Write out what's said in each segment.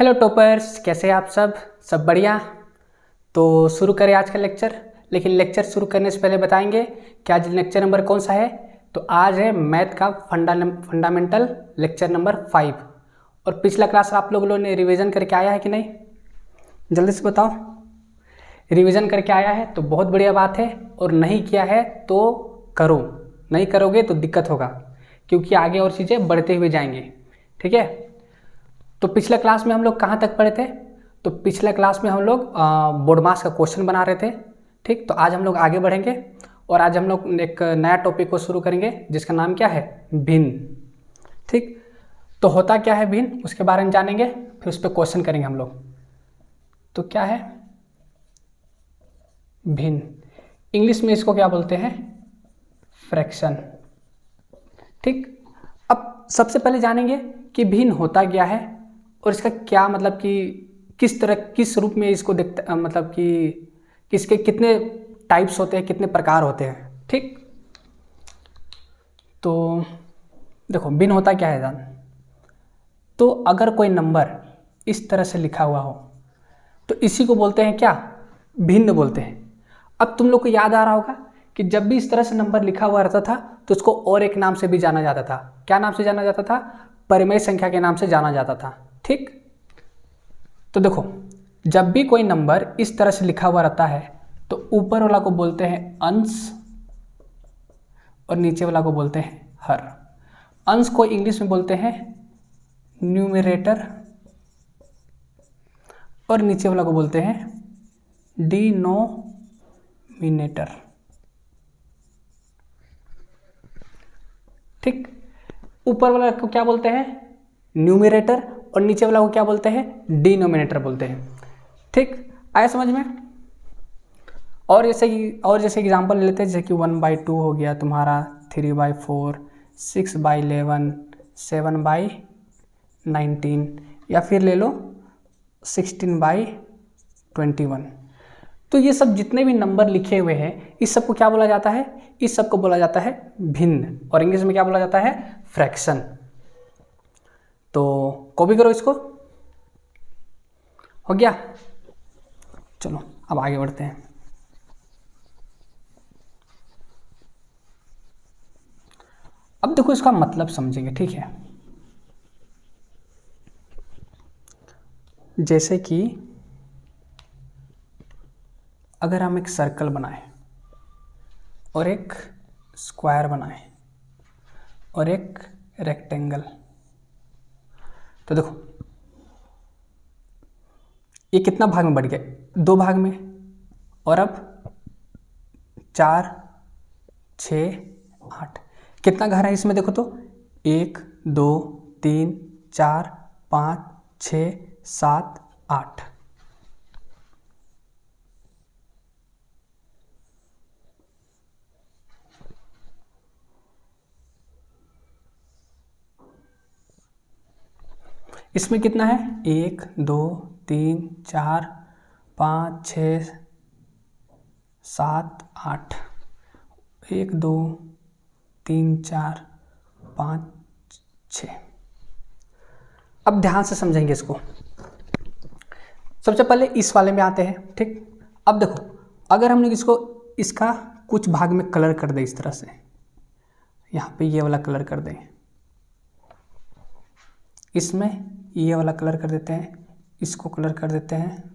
Hello toppers, कैसे हैं आप सब बढ़िया। तो शुरू करें आज का लेक्चर। लेकिन लेक्चर शुरू करने से पहले बताएंगे कि आज लेक्चर नंबर कौन सा है। तो आज है मैथ का फंडामेंटल लेक्चर नंबर 5। और पिछला क्लास आप लोगों ने रिवीजन करके आया है कि नहीं, जल्दी से बताओ। रिवीजन करके आया है तो बहुत बढ़िया बात है, और नहीं किया है तो करो। नहीं करोगे तो दिक्कत होगा, क्योंकि आगे और चीज़ें बढ़ते हुए जाएंगे। ठीक है। तो पिछले क्लास में हम लोग कहाँ तक पढ़े थे? तो पिछले क्लास में हम लोग बोर्ड मास का क्वेश्चन बना रहे थे। ठीक, तो आज हम लोग आगे बढ़ेंगे और आज हम लोग एक नया टॉपिक को शुरू करेंगे जिसका नाम क्या है? भिन्न। ठीक, तो होता क्या है भिन्न, उसके बारे में जानेंगे, फिर उस पर क्वेश्चन करेंगे हम लोग। तो क्या है भिन्न? इंग्लिश में इसको क्या बोलते हैं? फ्रैक्शन। ठीक, अब सबसे पहले जानेंगे कि भिन्न होता क्या है और इसका क्या मतलब कि किस रूप में इसको देखते, मतलब कि किसके कितने टाइप्स होते हैं, कितने प्रकार होते हैं। ठीक, तो देखो भिन्न होता क्या है जान। तो अगर कोई नंबर इस तरह से लिखा हुआ हो तो इसी को बोलते हैं क्या? भिन्न बोलते हैं। अब तुम लोग को याद आ रहा होगा कि जब भी इस तरह से नंबर लिखा हुआ रहता था तो उसको और एक नाम से भी जाना जाता था। क्या नाम से जाना जाता था? परिमेय संख्या के नाम से जाना जाता था। ठीक, तो देखो जब भी कोई नंबर इस तरह से लिखा हुआ रहता है तो ऊपर वाला को बोलते हैं अंश और नीचे वाला को बोलते हैं हर। अंश को इंग्लिश में बोलते हैं न्यूमरेटर और नीचे वाला को बोलते हैं डिनोमिनेटर। ठीक, ऊपर वाला को क्या बोलते हैं? न्यूमरेटर, और नीचे वाला को क्या बोलते हैं? डिनोमिनेटर बोलते हैं। ठीक, आया समझ में? और जैसे एग्जांपल ले लेते हैं, जैसे कि 1/2 हो गया तुम्हारा, 3/4, 6/11, 7/19, या फिर ले लो 16/21। तो ये सब जितने भी नंबर लिखे हुए हैं इस सब को क्या बोला जाता है? इस सब को बोला जाता है भिन्न, और इंग्लिश में क्या बोला जाता है? फ्रैक्शन। तो कॉपी करो इसको। हो गया? चलो अब आगे बढ़ते हैं। अब देखो इसका मतलब समझेंगे। ठीक है, जैसे कि अगर हम एक सर्कल बनाएं और एक स्क्वायर बनाएं और एक रेक्टेंगल, तो देखो ये कितना भाग में बढ़ गया? 2 भाग में। और अब 4, 6, 8, कितना घर है इसमें? देखो तो 1, 2, 3, 4, 5, 6, 7, 8। इसमें कितना है? 1, 2, 3, 4, 5, 6, 7, 8। 1, 2, 3, 4, 5, 6। अब ध्यान से समझेंगे इसको। सबसे पहले इस वाले में आते हैं। ठीक, अब देखो अगर हमने इसका कुछ भाग में कलर कर दे, इस तरह से यहाँ पे ये वाला कलर कर दें, इसमें ये वाला कलर कर देते हैं, इसको कलर कर देते हैं,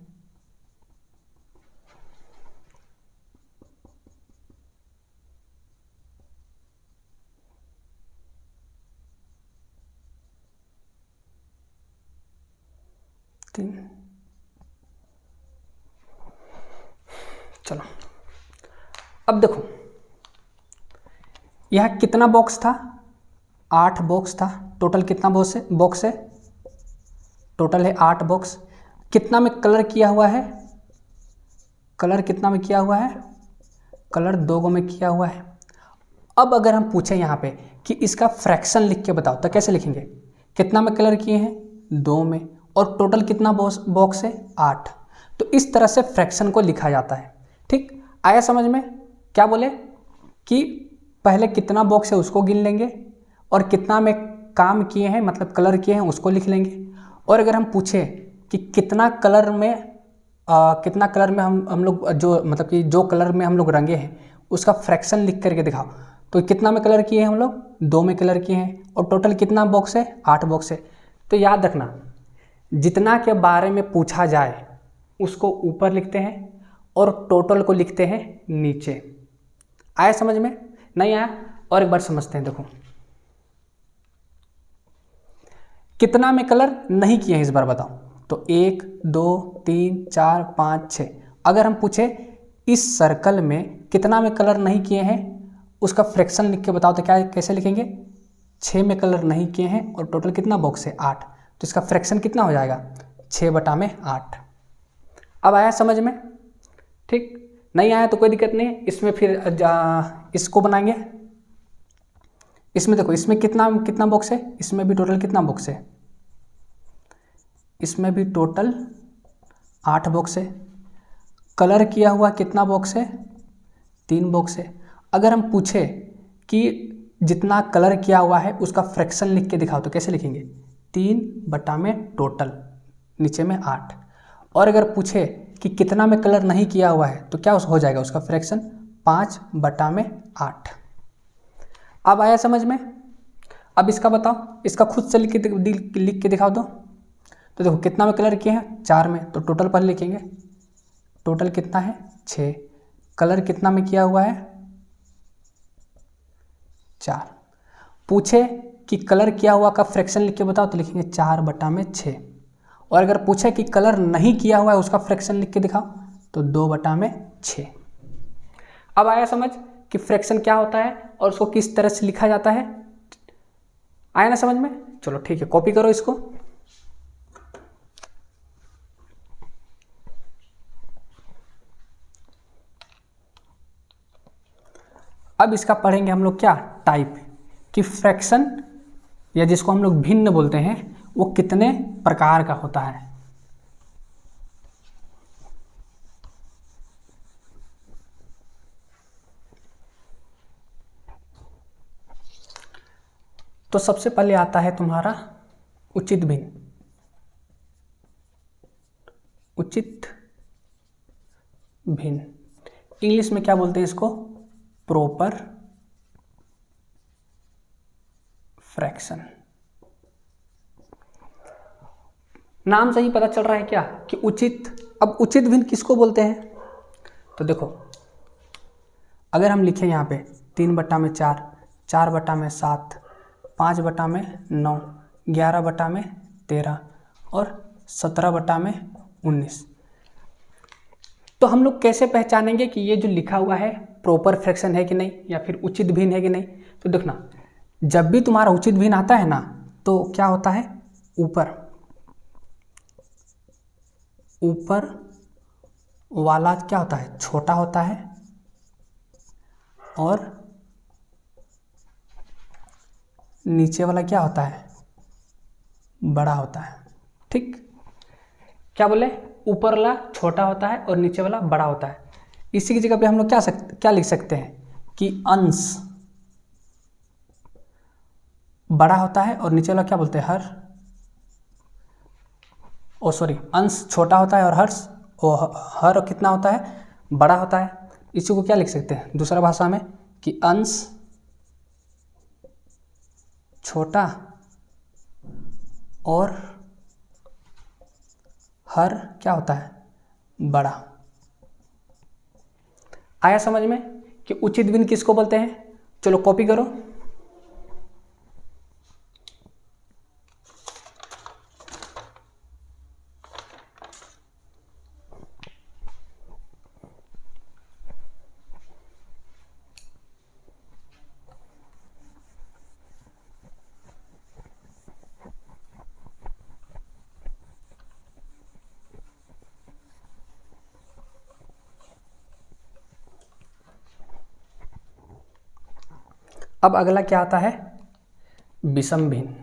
चलो अब देखो यह कितना बॉक्स था? 8 बॉक्स था। टोटल कितना बॉक्स है? टोटल है 8 बॉक्स। कितना में कलर किया हुआ है? कलर कितना में किया हुआ है? कलर 2 में किया हुआ है। अब अगर हम पूछें यहाँ पे कि इसका फ्रैक्शन लिख के बताओ, तो कैसे लिखेंगे? कितना में कलर किए हैं? 2 में। और टोटल कितना बॉक्स है? 8। तो इस तरह से फ्रैक्शन को लिखा जाता है। ठीक, आया समझ में? क्या बोले कि पहले कितना बॉक्स है उसको गिन लेंगे, और कितना में काम किए हैं मतलब कलर किए हैं उसको लिख लेंगे। और अगर हम पूछे कि कितना कलर में हम लोग जो मतलब कि जो कलर में हम लोग रंगे हैं उसका फ्रैक्शन लिख करके दिखाओ। तो कितना में कलर किए हैं हम लोग, 2 में कलर किए हैं, और टोटल कितना बॉक्स है, 8 बॉक्स है। तो याद रखना, जितना के बारे में पूछा जाए उसको ऊपर लिखते हैं और टोटल को लिखते हैं नीचे। आया समझ में? नहीं आया? और एक बार समझते हैं। देखो कितना में कलर नहीं किए हैं इस बार बताओ। तो 1 2 3 4 5 6। अगर हम पूछे इस सर्कल में कितना में कलर नहीं किए हैं उसका फ्रैक्शन लिख के बताओ, तो क्या कैसे लिखेंगे? 6 में कलर नहीं किए हैं और टोटल कितना बॉक्स है, 8। तो इसका फ्रैक्शन कितना हो जाएगा? 6/8। अब आया समझ में? ठीक, नहीं आया तो कोई दिक्कत नहीं है। इसमें फिर इसको बनाएंगे। इसमें देखो, इसमें कितना कितना बॉक्स है, इसमें भी टोटल कितना बॉक्स है, इसमें भी टोटल 8 बॉक्स है। कलर किया हुआ कितना बॉक्स है, 3 बॉक्स है। अगर हम पूछे कि जितना कलर किया हुआ है उसका फ्रैक्शन लिख के दिखाओ, तो कैसे लिखेंगे? 3 में टोटल, नीचे में 8। और अगर पूछे कि कितना में कलर नहीं किया हुआ है तो क्या हो जाएगा उसका फ्रैक्शन? 5/8। अब आया समझ में? अब इसका बताओ, इसका खुद से लिख के दिखाओ तो देखो कितना में कलर किए हैं, 4 में। तो टोटल पर लिखेंगे, टोटल कितना है, 6। कलर कितना में किया हुआ है, 4। पूछे कि कलर किया हुआ का फ्रैक्शन लिख के बताओ, तो लिखेंगे 4/6। और अगर पूछे कि कलर नहीं किया हुआ है उसका फ्रैक्शन लिख के दिखाओ, तो 2/6। अब आया समझ कि फ्रैक्शन क्या होता है और उसको किस तरह से लिखा जाता है? आया ना समझ में? चलो ठीक है, कॉपी करो इसको। अब इसका पढ़ेंगे हम लोग क्या, टाइप, कि फ्रैक्शन या जिसको हम लोग भिन्न बोलते हैं वो कितने प्रकार का होता है। तो सबसे पहले आता है तुम्हारा उचित भिन्न। उचित भिन्न इंग्लिश में क्या बोलते हैं इसको? Proper fraction. नाम से ही पता चल रहा है क्या कि उचित। अब उचित भिन्न किसको बोलते हैं? तो देखो, अगर हम लिखें यहाँ पे 3/4, 4/7, 5/9, 11/13 और 17/19, तो हम लोग कैसे पहचानेंगे कि ये जो लिखा हुआ है प्रॉपर फ्रैक्शन है कि नहीं, या फिर उचित भिन्न है कि नहीं? तो देखना, जब भी तुम्हारा उचित भिन्न आता है ना, तो क्या होता है, ऊपर वाला क्या होता है, छोटा होता है, और नीचे वाला क्या होता है, बड़ा होता है। ठीक, क्या बोले? ऊपर वाला छोटा होता है और नीचे वाला बड़ा होता है। इसी की जगह पे हम लोग क्या लिख सकते हैं कि अंश बड़ा होता है और नीचे वाला क्या बोलते हैं, अंश छोटा होता है और हर कितना होता है, बड़ा होता है। इसी को क्या लिख सकते हैं दूसरा भाषा में, कि अंश छोटा और हर क्या होता है, बड़ा। आया समझ में कि उचित भिन्न किसको बोलते हैं? चलो कॉपी करो। अब अगला क्या आता है, विषम भिन्न।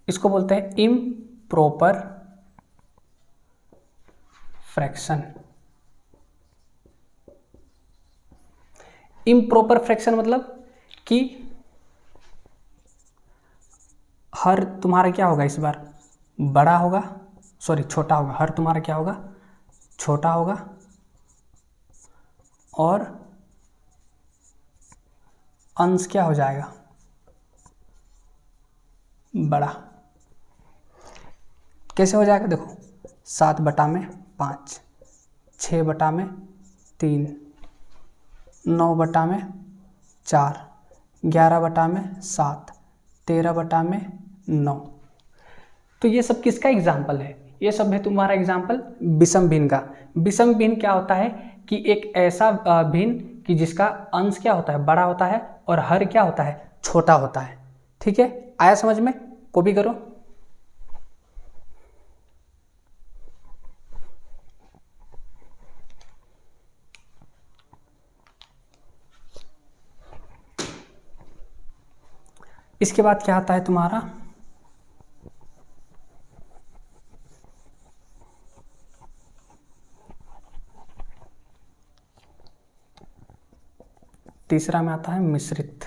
इसको बोलते हैं इम्प्रॉपर फ्रैक्शन। इम्प्रॉपर फ्रैक्शन मतलब कि हर तुम्हारा क्या होगा इस बार, बड़ा होगा, सॉरी छोटा होगा, हर तुम्हारा क्या होगा, छोटा होगा और अंश क्या हो जाएगा, बड़ा। कैसे हो जाएगा देखो, 7/5, 6/3, 9/4, 11/7, 13/9। तो ये सब किसका एग्जाम्पल है, ये सब है तुम्हारा एग्जाम्पल विषम भिन्न का। विषम भिन्न क्या होता है कि एक ऐसा भिन्न कि जिसका अंश क्या होता है, बड़ा होता है और हर क्या होता है, छोटा होता है। ठीक है, आया समझ में, कॉपी करो। इसके बाद क्या आता है तुम्हारा, तीसरा में आता है मिश्रित।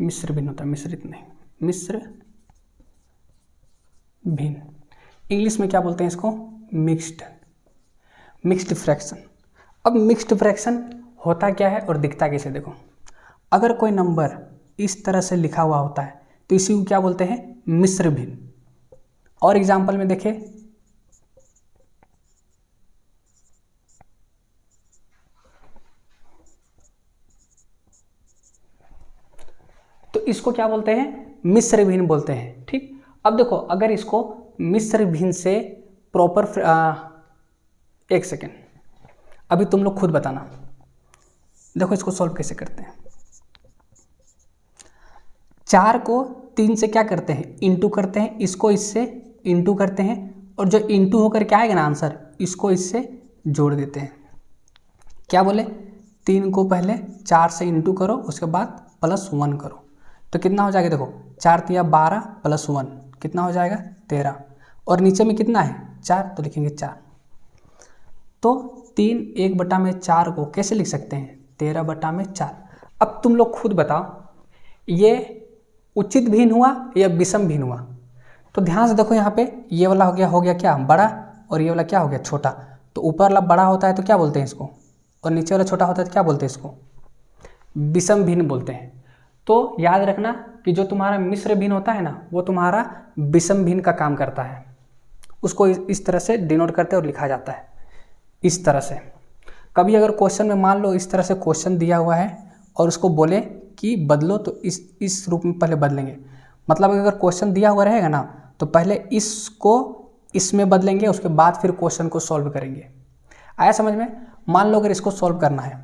मिश्र भिन्न होता है, मिश्रित नहीं, मिश्र भिन्न। इंग्लिश में क्या बोलते हैं इसको, मिक्स्ड फ्रैक्शन। अब मिक्स्ड फ्रैक्शन होता क्या है और दिखता कैसे, देखो अगर कोई नंबर इस तरह से लिखा हुआ होता है तो इसी को क्या बोलते हैं, मिश्र भिन्न। और एग्जाम्पल में देखें, तो इसको क्या बोलते हैं, मिश्र भिन्न बोलते हैं। ठीक, अब देखो अगर इसको मिश्र भिन्न से प्रॉपर, एक सेकेंड, अभी तुम लोग खुद बताना। देखो इसको सॉल्व कैसे करते हैं। 4 को 3 से क्या करते हैं, इंटू करते हैं, इसको इससे इंटू करते हैं, और जो इंटू होकर क्या आएगा ना आंसर, इसको इससे जोड़ देते हैं। क्या बोले, 3 को पहले 4 से इंटू करो, उसके बाद +1 करो, तो कितना हो जाएगा, देखो 4 तिया 12 +1 कितना हो जाएगा, 13, और नीचे में कितना है 4, तो लिखेंगे 4। तो 3 1/4 को कैसे लिख सकते हैं, 13/4। अब तुम लोग खुद बताओ ये उचित भिन्न हुआ या विषम भिन्न हुआ। तो ध्यान से देखो, यहाँ पे ये वाला हो गया क्या, बड़ा, और ये वाला क्या हो गया, छोटा। तो ऊपर वाला बड़ा होता है तो क्या बोलते हैं इसको, और नीचे वाला छोटा होता है तो क्या बोलते हैं इसको, विषम भिन्न बोलते हैं। तो याद रखना कि जो तुम्हारा मिश्र भिन्न होता है ना, वो तुम्हारा विषम भिन्न का काम करता है। उसको इस तरह से डिनोट करते और लिखा जाता है, इस तरह से। कभी अगर क्वेश्चन में मान लो इस तरह से क्वेश्चन दिया हुआ है और उसको बोले कि बदलो, तो इस रूप में पहले बदलेंगे। मतलब अगर क्वेश्चन दिया हुआ रहेगा ना, तो पहले इसको इसमें बदलेंगे, उसके बाद फिर क्वेश्चन को सॉल्व करेंगे। आया समझ में। मान लो अगर इसको सॉल्व करना है,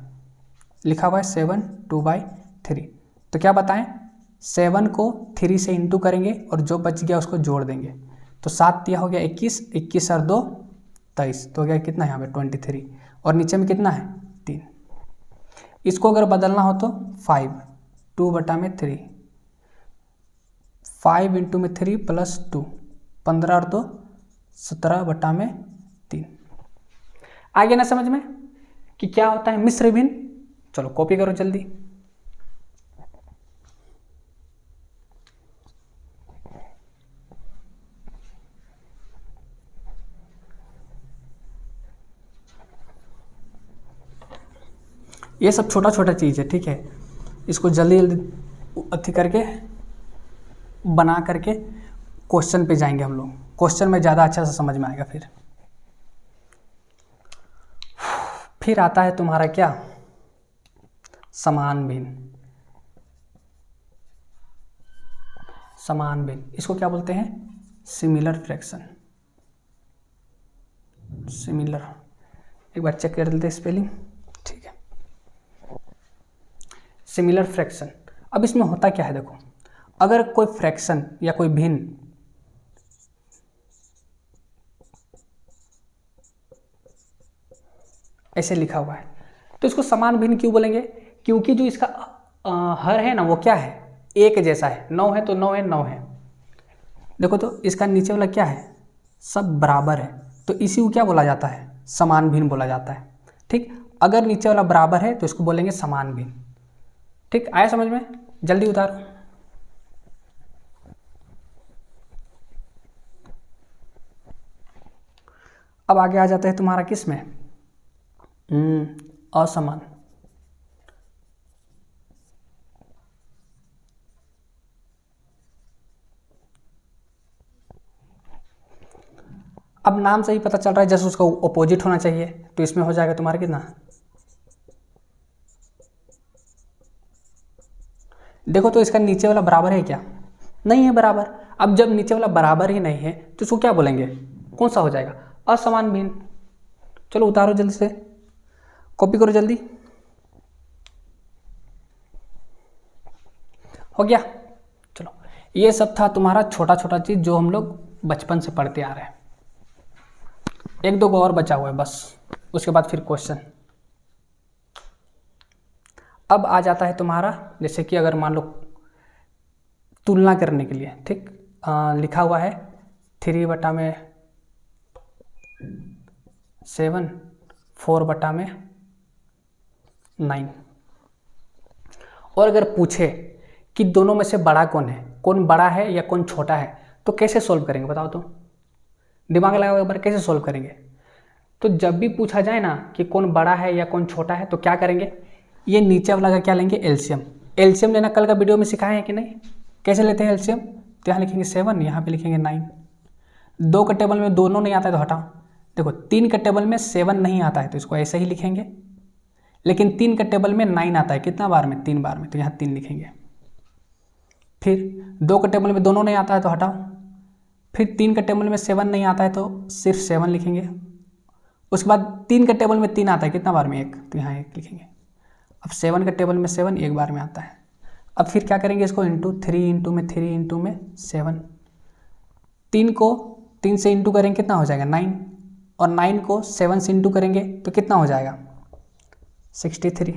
लिखा हुआ है 7 2/3, तो क्या बताएं, 7 को 3 से इंटू करेंगे और जो बच गया उसको जोड़ देंगे। तो 7 दिया हो गया 21, 21 और 2 23, तो हो गया कितना यहाँ पे 23, और नीचे में कितना है 3। इसको अगर बदलना हो तो 5 2/3, 5 इंटू में 3 +2, 15 और 2 17/3। आ गया ना समझ में कि क्या होता है मिश्र भिन्न। चलो कॉपी करो जल्दी। ये सब छोटा छोटा चीज़ है, ठीक है। इसको जल्दी जल्दी अथी करके बना करके क्वेश्चन पे जाएंगे हम लोग। क्वेश्चन में ज़्यादा अच्छा से समझ में आएगा। फिर आता है तुम्हारा क्या, समान भिन्न। समान भिन्न इसको क्या बोलते हैं, सिमिलर फ्रैक्शन। सिमिलर, एक बार चेक कर लेते स्पेलिंग, ठीक है। Similar fraction. अब इसमें होता क्या है, देखो अगर कोई फ्रैक्शन या कोई भिन्न ऐसे लिखा हुआ है तो इसको समान भिन्न क्यों बोलेंगे, क्योंकि जो इसका हर है ना वो क्या है, एक जैसा है। 9 है तो 9 है 9 है। देखो तो इसका नीचे वाला क्या है, सब बराबर है तो इसी को क्या बोला जाता है, समान भिन्न बोला जाता है। ठीक, अगर नीचे वाला बराबर है तो इसको बोलेंगे समान भिन्न। ठीक, आया समझ में? जल्दी उतारो। अब आगे आ जाता है तुम्हारा किस में, असमान। अब नाम से ही पता चल रहा है जैसे उसका ऑपोजिट होना चाहिए, तो इसमें हो जाएगा तुम्हारा कितना, देखो तो इसका नीचे वाला बराबर है क्या, नहीं है बराबर। अब जब नीचे वाला बराबर ही नहीं है तो इसको क्या बोलेंगे, कौन सा हो जाएगा, असमान भिन्न। चलो उतारो जल्दी से, कॉपी करो जल्दी। हो गया। चलो ये सब था तुम्हारा छोटा छोटा चीज़ जो हम लोग बचपन से पढ़ते आ रहे हैं। एक दो को और बचा हुआ है बस, उसके बाद फिर क्वेश्चन। अब आ जाता है तुम्हारा, जैसे कि अगर मान लो तुलना करने के लिए, ठीक, लिखा हुआ है 3/7, 4/9। और अगर पूछे कि दोनों में से बड़ा कौन है, कौन बड़ा है या कौन छोटा है, तो कैसे सोल्व करेंगे बताओ तो, दिमाग लगाओ एक बार, कैसे सोल्व करेंगे। तो जब भी पूछा जाए ना कि कौन बड़ा है या कौन छोटा है, तो क्या करेंगे, ये नीचे वाला का क्या लेंगे, एलसीएम। एलसीएम लेना कल का वीडियो में सिखाए हैं कि नहीं, कैसे लेते हैं एलसीएम, तो यहाँ लिखेंगे 7, यहाँ पे लिखेंगे 9। 2 का टेबल में दोनों नहीं आता है तो हटाओ। देखो 3 का टेबल में 7 नहीं आता है तो इसको ऐसे ही लिखेंगे, लेकिन 3 का टेबल में 9 आता है, कितना बार में, 3 बार में, तो यहाँ 3 लिखेंगे। फिर 2 का टेबल में दोनों नहीं आता है तो हटाओ। फिर 3 का टेबल में 7 नहीं आता है तो सिर्फ 7 लिखेंगे। उसके बाद 3 का टेबल में 3 आता है, कितना बार में, 1, तो यहाँ 1 लिखेंगे। अब 7 का टेबल में 7 एक बार में आता है। अब फिर क्या करेंगे, इसको इंटू 3 इंटू में 3 इंटू में 7। 3 को 3 से इंटू करेंगे कितना हो जाएगा, 9। और 9 को 7 से इंटू करेंगे तो कितना हो जाएगा, 63।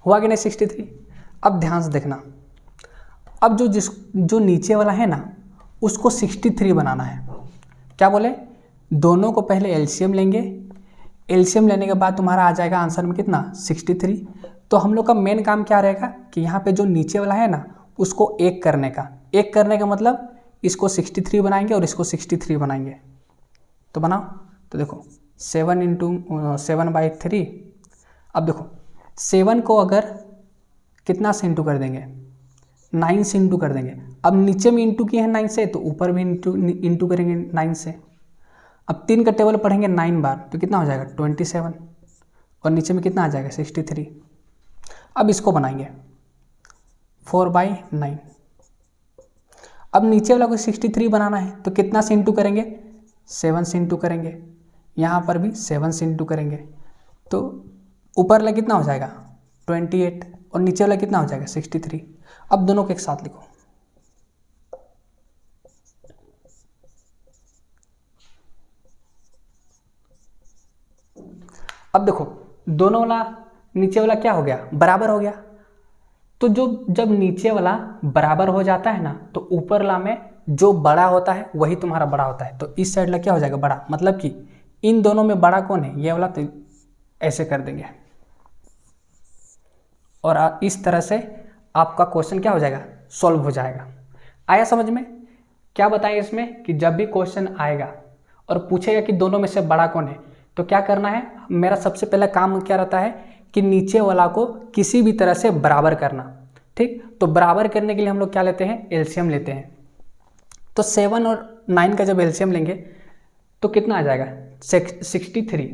हुआ कि नहीं 63। अब ध्यान से देखना, अब जो नीचे वाला है ना उसको 63 बनाना है। क्या बोले, दोनों को पहले एलसीएम लेंगे, एलसीएम लेने के बाद तुम्हारा आ जाएगा आंसर में कितना, 63। तो हम लोग का मेन काम क्या रहेगा कि यहाँ पे जो नीचे वाला है ना उसको एक करने का मतलब इसको 63 बनाएंगे और इसको 63 बनाएंगे। तो बनाओ, तो देखो 7/3। अब देखो 7 को अगर कितना से इंटू कर देंगे, 9 से इंटू कर देंगे। अब नीचे में इंटू किए हैं 9 से, तो ऊपर भी इंटू करेंगे 9 से। अब 3 का टेबल पढ़ेंगे 9 बार तो कितना हो जाएगा, 27। और नीचे में कितना आ जाएगा, 63। अब इसको बनाएंगे 4/9। अब नीचे वाला को 63 बनाना है तो कितना से इंटू करेंगे, 7 से इंटू करेंगे। यहाँ पर भी 7 से इंटू करेंगे तो ऊपर वाला कितना हो जाएगा, 28। और नीचे वाला कितना हो जाएगा, 63। अब दोनों को एक साथ लिखो, अब देखो दोनों वाला नीचे वाला क्या हो गया, बराबर हो गया। तो जब नीचे वाला बराबर हो जाता है ना तो ऊपर वाला में जो बड़ा होता है वही तुम्हारा बड़ा होता है। तो इस साइड ला क्या हो जाएगा, बड़ा, मतलब कि इन दोनों में बड़ा कौन है, ये वाला, तो ऐसे कर देंगे। और इस तरह से आपका क्वेश्चन क्या हो जाएगा, सॉल्व हो जाएगा। आया समझ में? क्या बताएं इसमें कि जब भी क्वेश्चन आएगा और पूछेगा कि दोनों में से बड़ा कौन है, तो क्या करना है, मेरा सबसे पहला काम क्या रहता है कि नीचे वाला को किसी भी तरह से बराबर करना। ठीक, तो बराबर करने के लिए हम लोग क्या लेते हैं, एलसीएम लेते हैं। तो 7 और 9 का जब एलसीएम लेंगे तो कितना आ जाएगा, 63।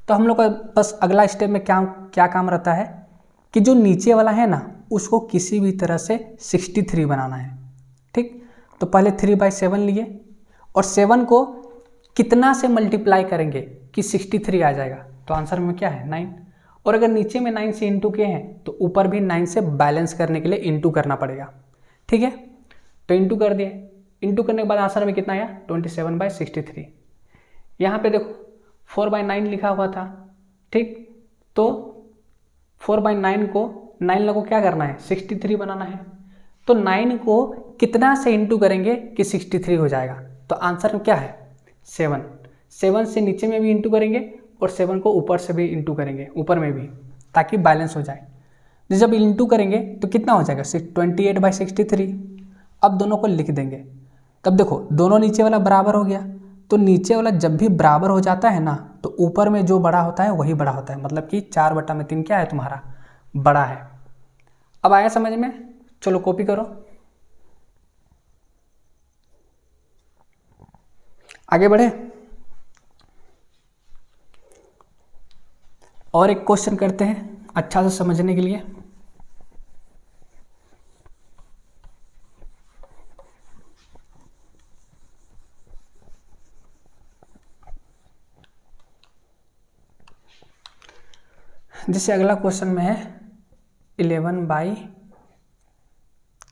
तो हम लोग का बस अगला स्टेप में क्या काम रहता है कि जो नीचे वाला है ना उसको किसी भी तरह से 63 बनाना है। ठीक, तो पहले 3/7 लिए और 7 को कितना से मल्टीप्लाई करेंगे कि 63 आ जाएगा, तो आंसर में क्या है, 9। और अगर नीचे में 9 से इंटू किए हैं तो ऊपर भी 9 से बैलेंस करने के लिए इंटू करना पड़ेगा। ठीक है, तो इंटू कर दिए, इंटू करने के बाद आंसर में कितना आया, 27/63। यहाँ पे देखो 4/9 लिखा हुआ था। ठीक, तो 4/9 को 9 लोगों को क्या करना है, 63 बनाना है। तो 9 को कितना से इंटू करेंगे कि 63 हो जाएगा, तो आंसर क्या है 7। 7 से नीचे में भी इंटू करेंगे और 7 को ऊपर से भी इंटू करेंगे, ऊपर में भी, ताकि बैलेंस हो जाए। जब इंटू करेंगे तो कितना हो जाएगा 28/63। अब दोनों को लिख देंगे। तब देखो दोनों नीचे वाला बराबर हो गया, तो नीचे वाला जब भी बराबर हो जाता है ना तो ऊपर में जो बड़ा होता है वही बड़ा होता है, मतलब कि 4/3 क्या है तुम्हारा बड़ा है। अब आया समझ में? चलो कॉपी करो, आगे बढ़े। और एक क्वेश्चन करते हैं अच्छा से समझने के लिए। जैसे अगला क्वेश्चन में है 11 बाई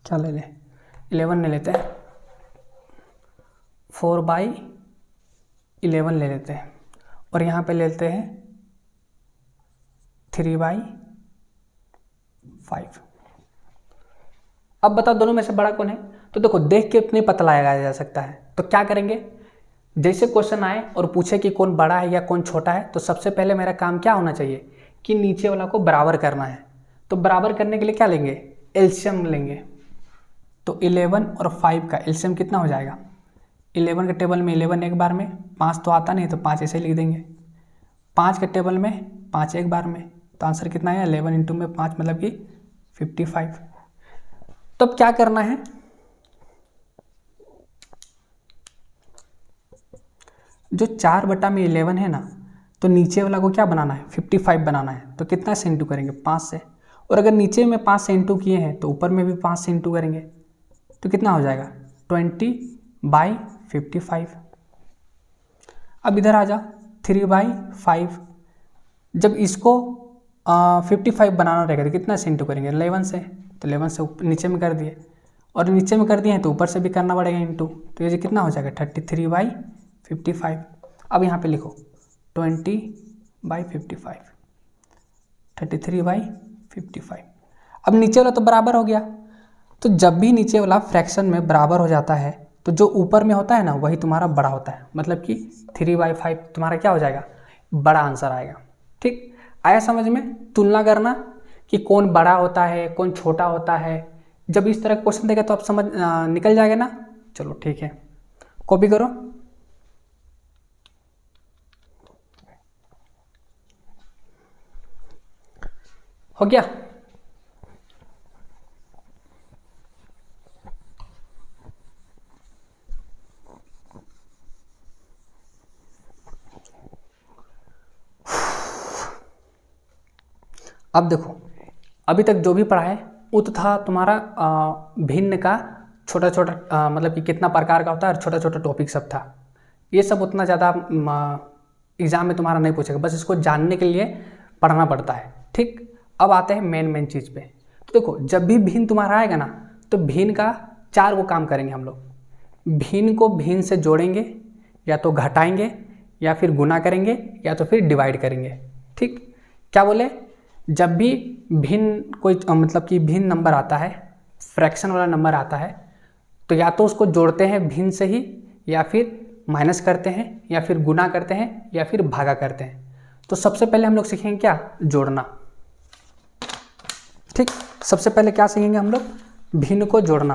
क्या ले लें, 11 ले लेते हैं, 4/11 ले लेते हैं, और यहाँ पे लेते हैं 3/5। अब बता दोनों में से बड़ा कौन है? तो देखो देख के उतने पता लगाया जा सकता है। तो क्या करेंगे, जैसे क्वेश्चन आए और पूछे कि कौन बड़ा है या कौन छोटा है, तो सबसे पहले मेरा काम क्या होना चाहिए कि नीचे वाला को बराबर करना है। तो बराबर करने के लिए क्या लेंगे, एलसीएम लेंगे। तो 11 और 5 का एलसीएम कितना हो जाएगा, 11 के टेबल में 11 एक बार में, 5 तो आता नहीं तो 5 ऐसे लिख देंगे, 5 के टेबल में 5 एक बार में, तो आंसर कितना है 11 इंटू में 5 मतलब कि 55। तो अब क्या करना है, जो 4/11 है ना, तो नीचे वाला को क्या बनाना है 55 बनाना है। तो कितना से इंटू करेंगे 5 से, और अगर नीचे में 5 से इंटू किए हैं तो ऊपर में भी 5 से इंटू करेंगे, तो कितना हो जाएगा 20/55। अब इधर आ जा 3/5, जब इसको 55 बनाना रहेगा तो कितना से इंटू करेंगे 11 से, तो 11 से नीचे में कर दिए, और नीचे में कर दिए हैं तो ऊपर से भी करना पड़ेगा इंटू, तो ये कितना हो जाएगा 33/55। अब यहाँ पे लिखो 20/55, 33/55। अब नीचे वाला तो बराबर हो गया, तो जब भी नीचे वाला फ्रैक्शन में बराबर हो जाता है तो जो ऊपर में होता है ना वही तुम्हारा बड़ा होता है, मतलब कि 3/5 तुम्हारा क्या हो जाएगा बड़ा आंसर आएगा। ठीक आया समझ में? तुलना करना कि कौन बड़ा होता है कौन छोटा होता है, जब इस तरह का क्वेश्चन देगा तो आप समझ निकल जाएगा ना। चलो ठीक है, कॉपी करो। हो गया? अब देखो अभी तक जो भी पढ़ा है वो तो था तुम्हारा भिन्न का छोटा छोटा मतलब कि कितना प्रकार का होता है और छोटा छोटा टॉपिक सब था। ये सब उतना ज़्यादा एग्ज़ाम में तुम्हारा नहीं पूछेगा, बस इसको जानने के लिए पढ़ना पड़ता है। ठीक, अब आते हैं मेन चीज़ पे। तो देखो जब भी भिन्न तुम्हारा आएगा ना तो भिन्न का 4 को काम करेंगे हम लोग। भिन्न को भिन्न से जोड़ेंगे, या तो घटाएंगे या फिर गुना करेंगे या तो फिर डिवाइड करेंगे। ठीक, क्या बोले, जब भी भिन्न कोई मतलब कि भिन्न नंबर आता है, फ्रैक्शन वाला नंबर आता है, तो या तो उसको जोड़ते हैं भिन्न से ही, या फिर माइनस करते हैं, या फिर गुना करते हैं, या फिर भागा करते हैं। तो सबसे पहले हम लोग सीखेंगे क्या, जोड़ना। ठीक, सबसे पहले क्या सीखेंगे हम लोग, भिन्न को जोड़ना।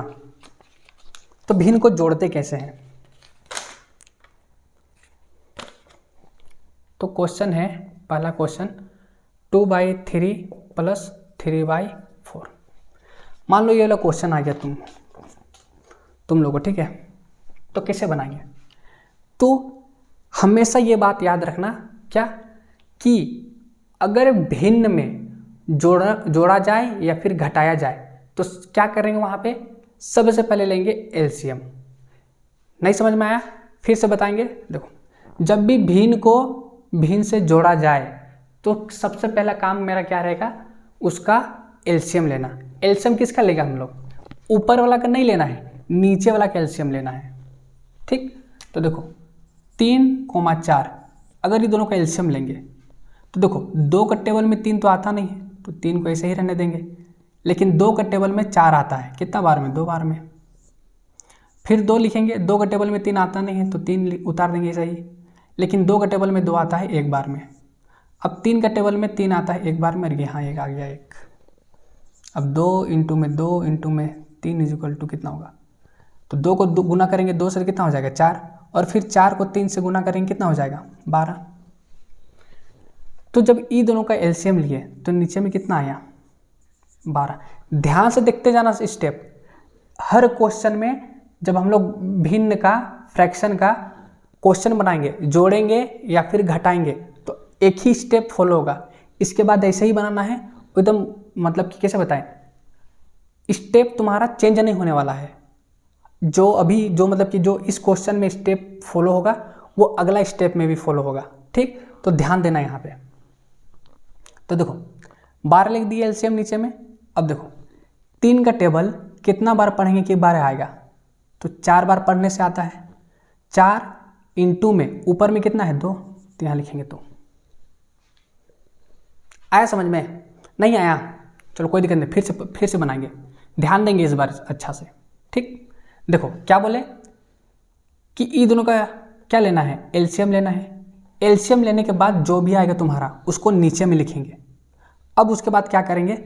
तो भिन्न को जोड़ते कैसे हैं, तो क्वेश्चन है पहला क्वेश्चन 2/3 + 3/4। मान लो ये वाला क्वेश्चन आ गया तुम लोगों को, ठीक है। तो कैसे बनाएंगे, तो हमेशा ये बात याद रखना क्या, कि अगर भिन्न में जोड़ा जाए या फिर घटाया जाए तो क्या करेंगे, वहाँ पे सबसे पहले लेंगे एलसीएम। नहीं समझ में आया, फिर से बताएंगे। देखो जब भी भिन्न को भिन्न से जोड़ा जाए तो सबसे पहला काम मेरा क्या रहेगा, उसका एलसीएम लेना। एलसीएम किसका लेगा हम लोग, ऊपर वाला का नहीं लेना है, नीचे वाला का एलसीएम लेना है। ठीक, तो देखो 3,4 अगर ये दोनों का एलसीएम लेंगे तो देखो 2 का टेबल में 3 तो आता नहीं है, तो 3 को ऐसे ही रहने देंगे। लेकिन 2 का टेबल में 4 आता है, कितना बार में, 2 बार में। फिर 2 लिखेंगे, 2 का टेबल में 3 आता नहीं है तो 3 उतार देंगे सही, लेकिन 2 का टेबल में 2 आता है एक बार में। अब 3 का टेबल में 3 आता है एक बार में, और यहाँ एक आ गया एक। अब 2 इंटू में 2 इंटू में 3 इज इक्वल टू कितना होगा, तो 2 को गुना करेंगे 2 से कितना हो जाएगा 4, और फिर 4 को 3 से गुना करेंगे कितना हो जाएगा 12। तो जब ई दोनों का एलसीएम लिए तो नीचे में कितना आया 12। ध्यान से देखते जाना स्टेप, हर क्वेश्चन में जब हम लोग भिन्न का फ्रैक्शन का क्वेश्चन बनाएंगे, जोड़ेंगे या फिर घटाएंगे, तो एक ही स्टेप फॉलो होगा। इसके बाद ऐसे ही बनाना है एकदम, मतलब कि कैसे बताएं, स्टेप तुम्हारा चेंज नहीं होने वाला है। जो अभी जो मतलब कि जो इस क्वेश्चन में स्टेप फॉलो होगा वो अगला स्टेप में भी फॉलो होगा, ठीक। तो ध्यान देना यहाँ पे। तो देखो 12 लिख दिए एलसीएम नीचे में। अब देखो 3 का टेबल कितना बार पढ़ेंगे कि 12 आएगा, तो 4 बार पढ़ने से आता है। 4 इंटू में ऊपर में कितना है 2, तो यहाँ लिखेंगे 2। आया समझ में? नहीं आया चलो कोई दिक्कत नहीं, फिर से बनाएंगे, ध्यान देंगे इस बार अच्छा से, ठीक। देखो क्या बोले कि ई दोनों का क्या लेना है, एलसीएम लेना है। एलसीएम लेने के बाद जो भी आएगा तुम्हारा उसको नीचे में लिखेंगे। अब उसके बाद क्या करेंगे,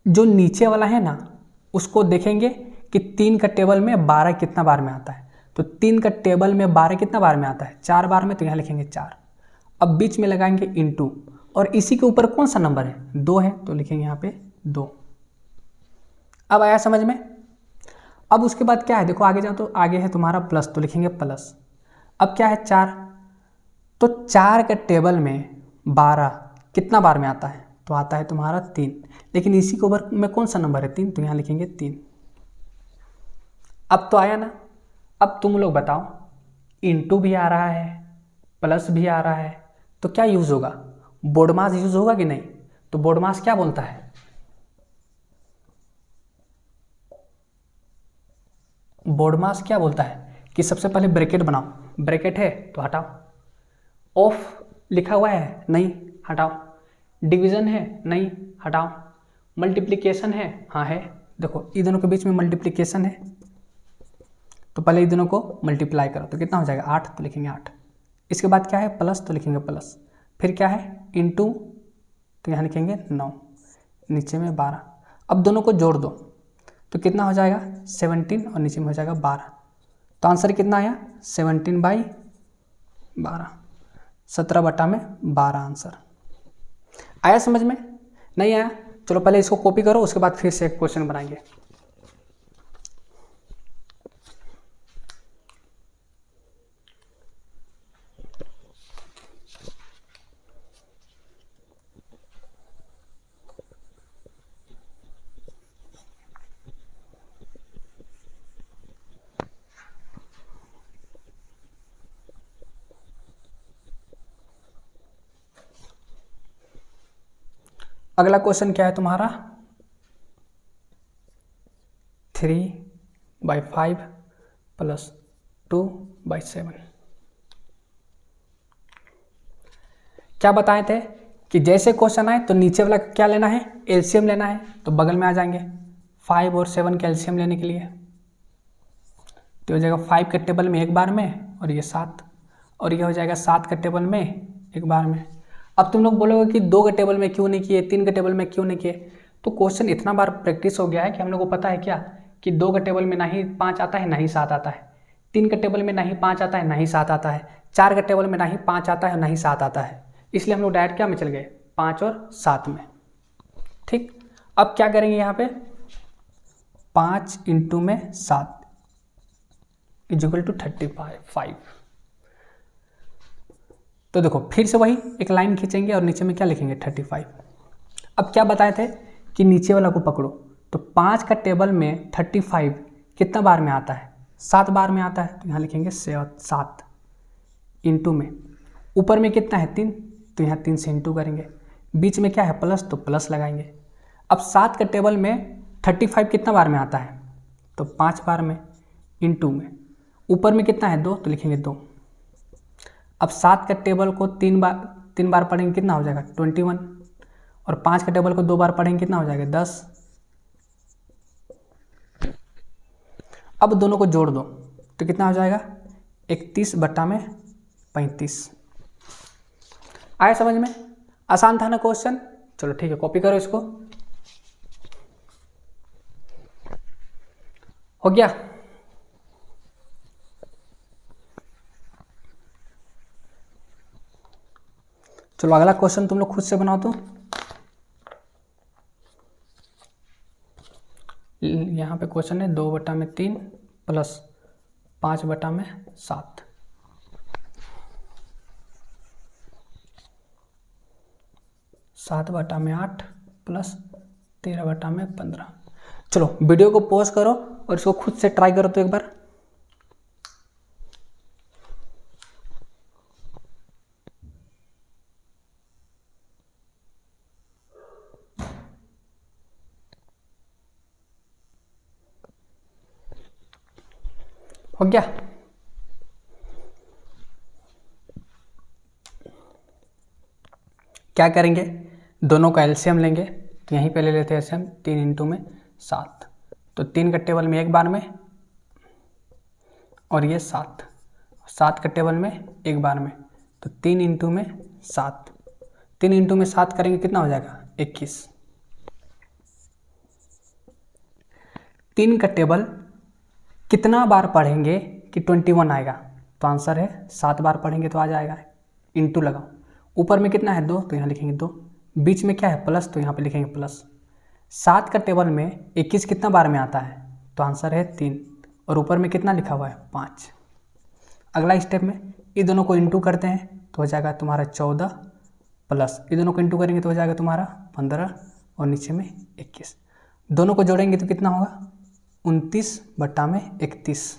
जो नीचे वाला है ना उसको देखेंगे कि 3 का टेबल में 12 कितना बार में आता है, तो 3 का टेबल में 12 कितना बार में आता है 4 बार में, तो यहाँ लिखेंगे 4। अब बीच में लगाएंगे इंटू, और इसी के ऊपर कौन सा नंबर है 2 है, तो लिखेंगे यहाँ पे 2। अब आया समझ में? अब उसके बाद क्या है, देखो आगे जाओ तो आगे है तुम्हारा प्लस, तो लिखेंगे प्लस। अब क्या है 4, तो 4 के टेबल में 12 कितना बार में आता है, तो आता है तुम्हारा 3, लेकिन इसी के ऊपर में कौन सा नंबर है 3, तो यहाँ लिखेंगे 3। अब तो आया ना। अब तुम लोग बताओ, इंटू भी आ रहा है प्लस भी आ रहा है, तो क्या यूज़ होगा, बोडमास यूज़ होगा कि नहीं? तो बोडमास क्या बोलता है, बोडमास क्या बोलता है कि सबसे पहले ब्रैकेट बनाओ, ब्रैकेट है तो हटाओ, ऑफ लिखा हुआ है नहीं हटाओ, डिवीज़न है नहीं हटाओ, मल्टीप्लिकेशन है हाँ है, देखो इन दोनों के बीच में मल्टीप्लिकेशन है, तो पहले इन दोनों को मल्टीप्लाई करो तो कितना हो जाएगा 8, तो लिखेंगे 8। इसके बाद क्या है प्लस, तो लिखेंगे प्लस। फिर क्या है इंटू, तो यहाँ लिखेंगे 9, नीचे में 12। अब दोनों को जोड़ दो तो कितना हो जाएगा 17, और नीचे में हो जाएगा 12। तो आंसर कितना आया 17/12, 17/12 आंसर। आया समझ में? नहीं आया चलो पहले इसको कॉपी करो, उसके बाद फिर से एक क्वेश्चन बनाएंगे। अगला क्वेश्चन क्या है तुम्हारा 3/5 + 2/7। क्या बताए थे कि जैसे क्वेश्चन आए तो नीचे वाला क्या लेना है, एलसीएम लेना है, तो बगल में आ जाएंगे 5 और 7 का एलसीएम लेने के लिए, तो हो जाएगा 5 के टेबल में एक बार में, और ये 7, और ये हो जाएगा 7 के टेबल में एक बार में। अब तुम लोग बोलोगे कि 2 के टेबल में क्यों नहीं किए, 3 के टेबल में क्यों नहीं किए, तो क्वेश्चन इतना बार प्रैक्टिस हो गया है कि हम लोग को पता है क्या कि 2 के टेबल में ना ही 5 आता है ना ही 7 आता है, 3 के टेबल में ना ही 5 आता है ना ही 7 आता है, 4 के टेबल में ना ही 5 आता है ना ही 7 आता है, इसलिए हम लोग डायरेक्ट क्या में चल गए 5 और 7 में, ठीक। अब क्या करेंगे यहाँ पे 5 इंटू में 7 इक्वल टू 35। तो देखो फिर से वही एक लाइन खींचेंगे और नीचे में क्या लिखेंगे 35। अब क्या बताए थे कि नीचे वाला को पकड़ो, तो 5 का टेबल में 35 कितना बार में आता है 7 बार में आता है, तो यहाँ लिखेंगे 7 इंटू में ऊपर में कितना है 3, तो यहाँ 3 से इंटू करेंगे, बीच में क्या है प्लस, तो प्लस लगाएंगे। अब 7 का टेबल में 35 कितना बार में आता है, तो 5 बार में, इंटू में ऊपर में कितना है 2, तो लिखेंगे 2। अब 7 का टेबल को 3 बार पढ़ेंगे कितना हो जाएगा 21, और 5 का टेबल को 2 बार पढ़ेंगे कितना हो जाएगा 10। अब दोनों को जोड़ दो तो कितना हो जाएगा 31/35। आया समझ में? आसान था ना क्वेश्चन? चलो ठीक है, कॉपी करो इसको। हो गया? चलो अगला क्वेश्चन तुम लोग खुद से बनाओ। तो यहाँ पे क्वेश्चन है 2/3 प्लस 5/7, 7/8 प्लस 13/15। चलो वीडियो को पॉज करो और इसको खुद से ट्राई करो तो एक बार। हो गया? क्या करेंगे, दोनों का एलसीएम लेंगे। तो यहीं पे ले लेते हैं एलसीएम, 3 × 7, तो 3 का टेबल में एक बार में, और ये 7, 7 का टेबल में एक बार में, तो 3 × 7, 3 × 7 करेंगे कितना हो जाएगा 21। 3 का टेबल कितना बार पढ़ेंगे कि 21 आएगा? तो आंसर है 7 बार पढ़ेंगे तो आ जाएगा। इंटू लगाओ, ऊपर में कितना है 2 तो यहाँ लिखेंगे 2, बीच में क्या है प्लस तो यहाँ पे लिखेंगे प्लस। 7 का टेबल में 21 कितना बार में आता है? तो आंसर है 3, और ऊपर में कितना लिखा हुआ है 5। अगला स्टेप में ये दोनों को इंटू करते हैं तो हो जाएगा तुम्हारा 14 प्लस ये दोनों को इंटू करेंगे तो हो जाएगा तुम्हारा 15 और नीचे में 21। दोनों को जोड़ेंगे तो कितना होगा 29/31।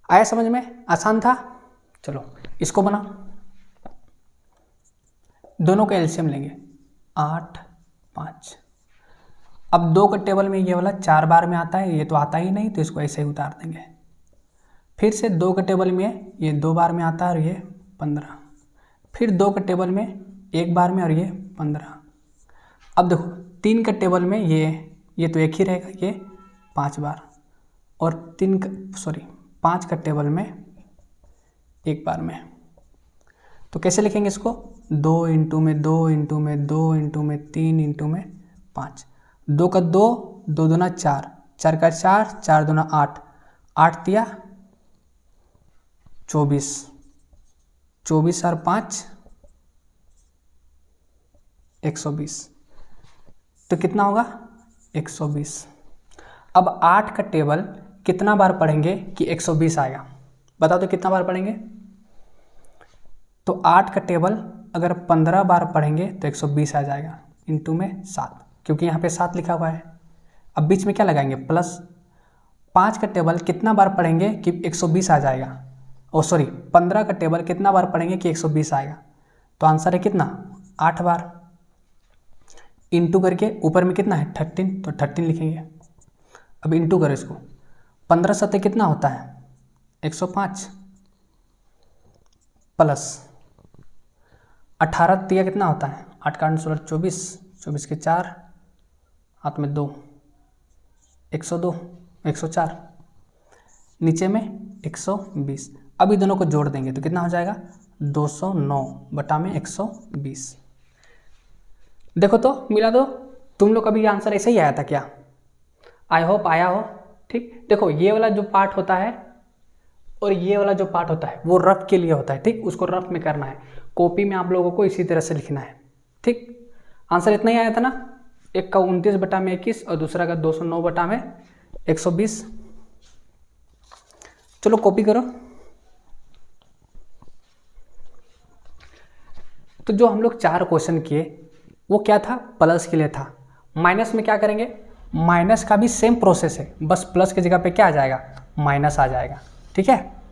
आया समझ में? आसान था? चलो इसको बना, दोनों का एलसीएम लेंगे 8, 5। अब 2 का टेबल में ये वाला 4 बार में आता है, ये तो आता ही नहीं तो इसको ऐसे ही उतार देंगे। फिर से 2 का टेबल में ये 2 बार में आता है और ये 15, फिर 2 का टेबल में 1 बार में और ये 15। अब देखो 3 का टेबल में ये तो एक ही रहेगा, ये 5 बार, और 5 का टेबल में 1 बार में। तो कैसे लिखेंगे इसको 2 × 2 × 2 × 3 × 5। 2 का 2, 2 दूना 4, 4 का 4, 4 दूना 8, 8 दिया 24, 24 और 5 120, तो कितना होगा 120। अब 8 का टेबल कितना बार पढ़ेंगे कि 120 आएगा? बताओ तो कितना बार पढ़ेंगे? तो 8 का टेबल अगर 15 बार पढ़ेंगे तो 120 आ जाएगा, इंटू में 7, क्योंकि यहाँ पे 7 लिखा हुआ है। अब बीच में क्या लगाएंगे प्लस। 5 का टेबल कितना बार पढ़ेंगे कि 120 आ जाएगा? 15 का टेबल कितना बार पढ़ेंगे कि 120 आएगा? तो आंसर है कितना 8 बार। इंटू करके ऊपर में कितना है 13, तो 13 लिखेंगे। अब इंटू करो इसको, 15 सत्ते कितना होता है 105, प्लस 18 तिया कितना होता है 8 का 16 24, 24 के 4 हाथ में 2, 102, 104, नीचे में 120। अभी दोनों को जोड़ देंगे तो कितना हो जाएगा 209/120। देखो तो मिला दो। तुम लोग का भी आंसर ऐसे ही आया था क्या? आई होप आया हो। ठीक, देखो ये वाला जो पार्ट होता है और ये वाला जो पार्ट होता है वो रफ के लिए होता है। ठीक, उसको रफ में करना है, कॉपी में आप लोगों को इसी तरह से लिखना है। ठीक, आंसर इतना ही आया था ना, एक का 29/21 और दूसरा का 209/120। चलो कॉपी करो। तो जो हम लोग 4 क्वेश्चन किए वो क्या था, प्लस के लिए था। माइनस में क्या करेंगे, माइनस का भी सेम प्रोसेस है, बस प्लस की जगह पे क्या आ जाएगा माइनस आ जाएगा। ठीक है,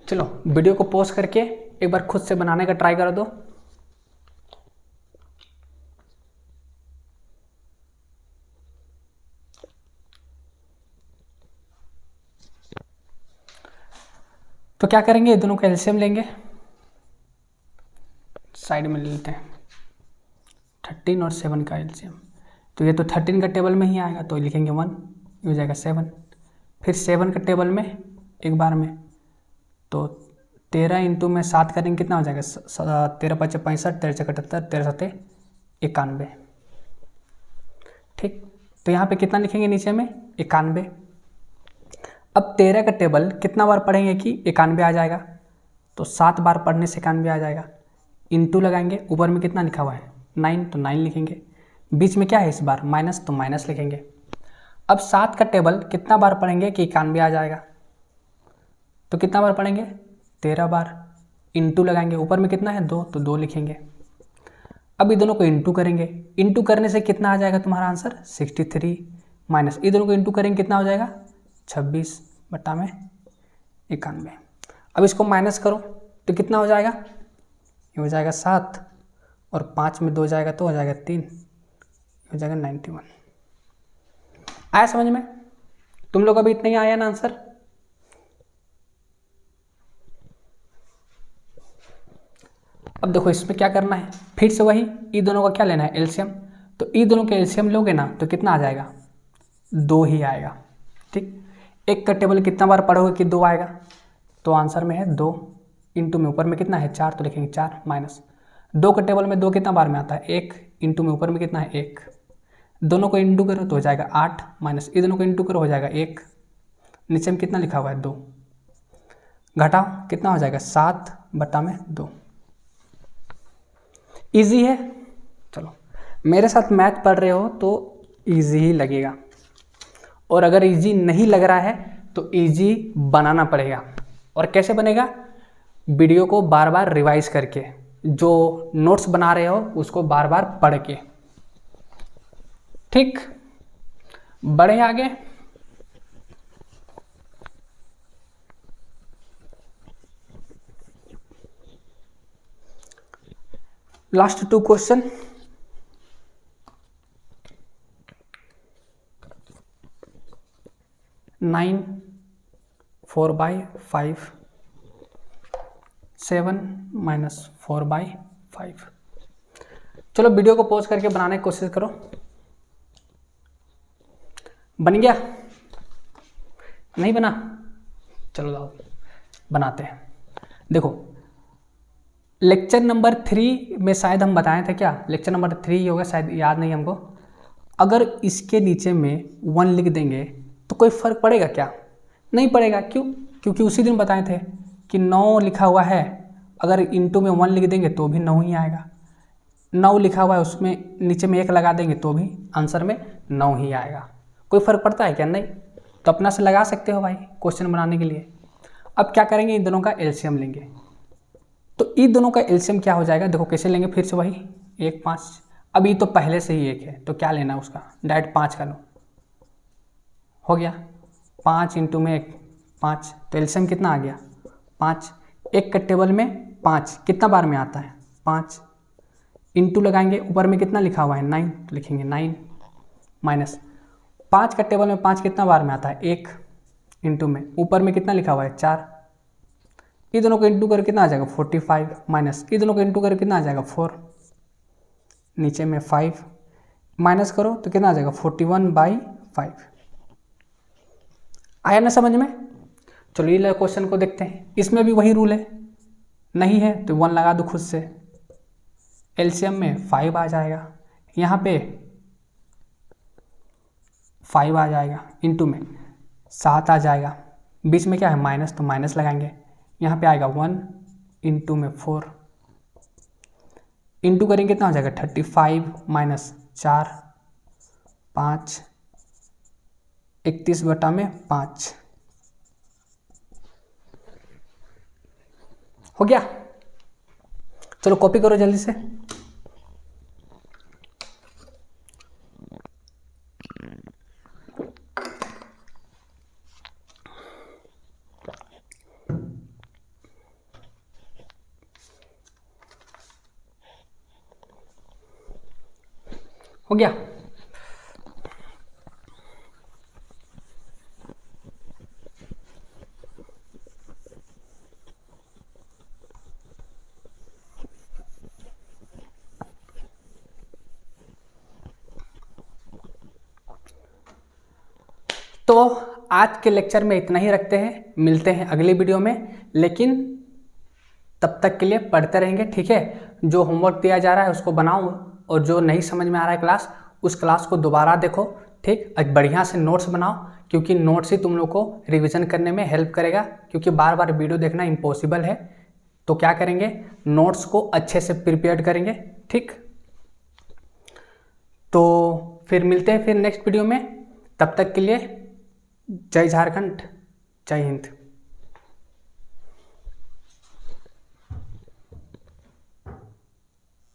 चलो वीडियो को पॉज करके एक बार खुद से बनाने का ट्राई कर दो। तो क्या करेंगे, दोनों का एलसीएम लेंगे, साइड में ले लेते हैं 13 और 7 का एलसीएम। तो ये तो 13 का टेबल में ही आएगा, तो लिखेंगे 1, ये हो जाएगा 7। फिर 7 का टेबल में एक बार में, तो 13 इंटू में 7 करेंगे कितना हो जाएगा, 13 × 5 = 65, 13 × 6 = 78, 13 × 7 = 91। ठीक, तो यहाँ पे कितना लिखेंगे नीचे में, 91। अब 13 का टेबल कितना बार पढ़ेंगे कि 91 आ जाएगा, तो 7 बार पढ़ने से 91 आ जाएगा। इंटू लगाएंगे, ऊपर में कितना लिखा हुआ है 9, तो 9 लिखेंगे। बीच में क्या है इस बार माइनस, तो माइनस लिखेंगे। अब 7 का टेबल कितना बार पढ़ेंगे कि 91 आ जाएगा, तो कितना बार पढ़ेंगे 13 बार। इंटू लगाएंगे, ऊपर में कितना है 2, तो 2 लिखेंगे। अब ये दोनों को इंटू करेंगे, इंटू करने से कितना आ जाएगा तुम्हारा आंसर 63, माइनस ये दोनों को इंटू करेंगे कितना हो जाएगा 26/91। अब इसको माइनस करो तो कितना हो जाएगा, ये हो जाएगा 7 और 5 में 2 जाएगा तो हो जाएगा 3, ये हो जाएगा 91। आया समझ में? तुम लोग अभी इतना ही आया ना आंसर? अब देखो इसमें क्या करना है, फिर से वही ई दोनों का क्या लेना है एलसीएम। तो ई दोनों के एलसीएम लोगे ना तो कितना आ जाएगा 2 ही आएगा। ठीक, एक का टेबल कितना बार पढ़ोगे कि 2 आएगा, तो आंसर में है 2। इंटू में ऊपर में कितना है 4, तो लिखेंगे 4 माइनस 2 का टेबल में 2 कितना बार में आता है 1, इंटू में ऊपर में कितना है 1। दोनों को इंटू करो तो हो जाएगा 8, माइनस ये दोनों को इंटू करो हो जाएगा 1। नीचे में कितना लिखा हुआ है 2, घटाओ कितना हो जाएगा 7/2। इजी है। चलो मेरे साथ मैथ पढ़ रहे हो तो इजी ही लगेगा, और अगर इजी नहीं लग रहा है तो इजी बनाना पड़ेगा। और कैसे बनेगा, वीडियो को बार बार रिवाइज करके, जो नोट्स बना रहे हो उसको बार बार पढ़ के। ठीक, बढ़े आगे। Last 2 question. नाइन 4/5, 7 - 4/5। चलो वीडियो को पॉज करके बनाने की कोशिश करो। बन गया? नहीं बना? चलो लाओ बनाते हैं। देखो लेक्चर नंबर 3 में शायद हम बताए थे, क्या लेक्चर नंबर 3 ही होगा शायद, याद नहीं हमको। अगर इसके नीचे में 1 लिख देंगे तो कोई फ़र्क पड़ेगा क्या? नहीं पड़ेगा। क्यों? क्योंकि उसी दिन बताए थे कि 9 लिखा हुआ है, अगर इंटू में 1 लिख देंगे तो भी 9 ही आएगा। 9 लिखा हुआ है उसमें नीचे में 1 लगा देंगे तो भी आंसर में 9 ही आएगा। कोई फ़र्क पड़ता है क्या? नहीं। तो अपना से लगा सकते हो भाई क्वेश्चन बनाने के लिए। अब क्या करेंगे, इन दोनों का एलसीएम लेंगे। तो इन दोनों का एलसीएम क्या हो जाएगा, देखो कैसे लेंगे, फिर से वही 1 5। अब ये तो पहले से ही 1 है तो क्या लेना उसका, डायरेक्ट 5 का लो, हो गया 5 इंटू में 1 5, तो एलसीएम कितना आ गया 5। एक के टेबल में 5 कितना बार में आता है 5, इंटू लगाएंगे, ऊपर में कितना लिखा हुआ है 9, तो लिखेंगे 9 माइनस 5 का टेबल में 5 कितना बार में आता है 1, इंटू में ऊपर में कितना लिखा हुआ है 4। ये दोनों को इंटू कर कितना आ जाएगा 45, माइनस ये दोनों को इंटू कर कितना आ जाएगा 4, नीचे में 5 माइनस करो तो कितना आ जाएगा 41/5। आया ना समझ में? चलो ये क्वेश्चन को देखते हैं। इसमें भी वही रूल है, नहीं है तो 1 लगा दो खुद से। एलसीएम में 5 आ जाएगा, यहाँ पे 5 आ जाएगा, इंटू में 7 आ जाएगा, बीच में क्या है माइनस, तो माइनस लगाएंगे, यहाँ पे आएगा 1 इंटू में 4, इंटू करेंगे कितना हो जाएगा 35 माइनस 4 5, 31/5 हो गया। चलो कॉपी करो जल्दी से। हो गया। तो आज के लेक्चर में इतना ही रखते हैं, मिलते हैं अगली वीडियो में। लेकिन तब तक के लिए पढ़ते रहेंगे, ठीक है। जो होमवर्क दिया जा रहा है उसको बनाओ, और जो नहीं समझ में आ रहा है क्लास, उस क्लास को दोबारा देखो, ठीक। बढ़िया से नोट्स बनाओ, क्योंकि नोट्स ही तुम लोग को रिवीजन करने में हेल्प करेगा, क्योंकि बार बार वीडियो देखना इम्पॉसिबल है। तो क्या करेंगे, नोट्स को अच्छे से प्रिपेयर करेंगे, ठीक। तो फिर मिलते हैं फिर नेक्स्ट वीडियो में। तब तक के लिए जय झारखंड, जय हिंद।